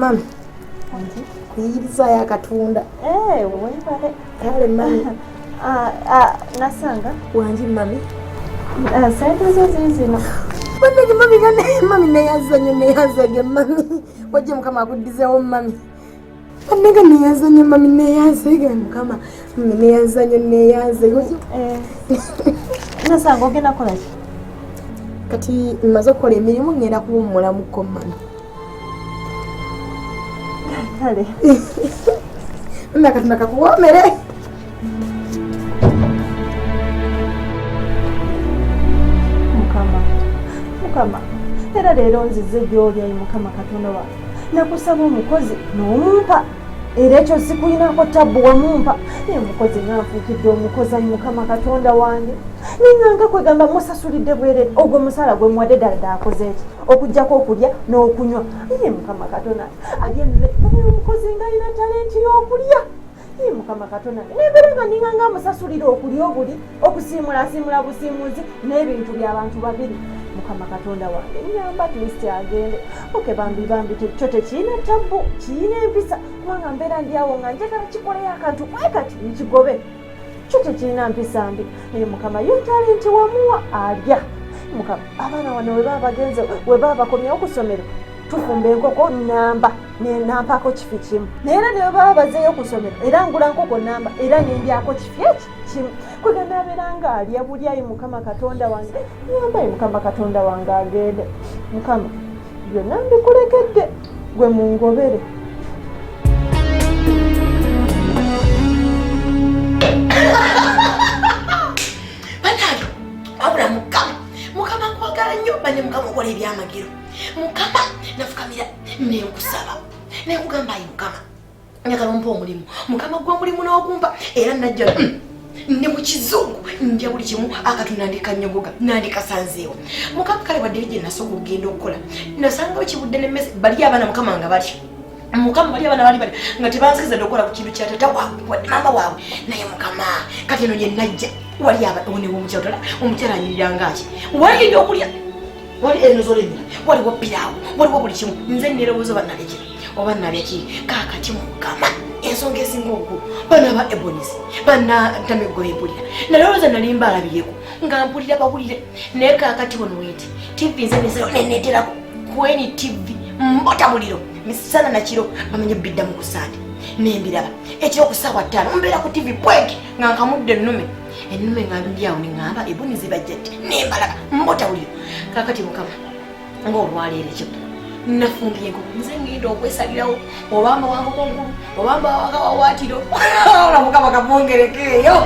Mami. Kuyiriza ya katunda. Webale. Kale mami. Nasanga. Wanji mami. Sente zo zizino. Bannege mami gane mami neyazanye mami. Wajje mukama akuddizeewo mami. Bannege neyazanye mami neyazege mukama. Mami neyazanye. Nasanga ogenda kola ki? Kati mmaze okukola emirimu ngenda kuwummulamuko mami. Kale. Mami akatundu kakuwoomere. Mukama era leero nzize gy'oli ayi Mukama Katonda wa nakusaba omukozi n'omumpa era ekyo sikuyinako tabbu wamumpa naye omukozi nganfuukidde omukozi ayi Mukama Katonda wange ninganga kwegamba musasulidde bwereere ogwo omusaala gwe muwadde ddala akoze eki okuggyako okulya n'okunywa naye Mukama Katonda alyennaye omukozi ng'alina talenti y'okulya naye Mukama Katonda nebeera nga ninganga amusasulira okulya obuli okusiimula busiimuzi n'ebintu by'abantu babiri Mukama Katonda wange nyamba twist agende oke bambi kyo tekirina tabbu kirina empisa kubanga mbeera ndi awo nga njagala kikoleyo akantu kati nkigobe kyo tekirina mpisa mbi naye Mukama yo talenti wamuwa alya Mukama abaana wano we baba bakomyewo ku ssomero tufumba enkoko namba nenampako kifi kimu naye era ne baba bazeeyo ku ssomero era ngula nkoko namba era nembyako kifi eki kimu kwegenda abeera nga alya buli ayi Mukama Katonda wange nyamba ayi Mukama Katonda wange agende Mukama byonna mbikulekedde gwe mungobere. Banange wabula Mukama nkwagala nnyo bane Mukama okola ebyamagiro Mukama nafukamira nenkusaba nekugamba ayi Mukama njagala ompa omulimu Mukama gwe omulimu n'okumpa era najja ndi mu kizungu ndya buli kimu akatunda ndikanyogoga nandikasanzeewo Mukama kale wadde gye nasooka okugenda okukola nasangawo kibudde n'emmese bali abaana Mukama nga bali Mukama bali abaana bali nga tebansikiza okukola ku kintu kya tata waabwe wadde maama waabwe naye Mukama kati eno gye najja wali abaonewo omukyala anyirirangaki wali ebyokulya wali enozolemera waliwo piraawo waliwo buli kimu nze nerowooza oba nabyaki kaakati Mukama ensonga esinga obukulu bana ba Ebonisi bana ntameggola empulira nalowooza nali mbaalabireko nga mpulira bawulire naye kaakati ono wenti TV nze nesayo neneeterako kweni TV mbota muliro misana nakiro bamenye bidda mu kusande nembiraba ekiro ku ssaawa 5 mbeera ku TV pweke nga nkamudde ennume nga ndyawo neŋŋamba Ebonisi bajjati nembalaba mbota muliro kaakati Mukama ng'olwaleero ekyo nafumbye enkoko nze ngenda okwesalirawo obamba wange kongulu obamba wanga wawaatiro ola Mukama kamongerekeeyo.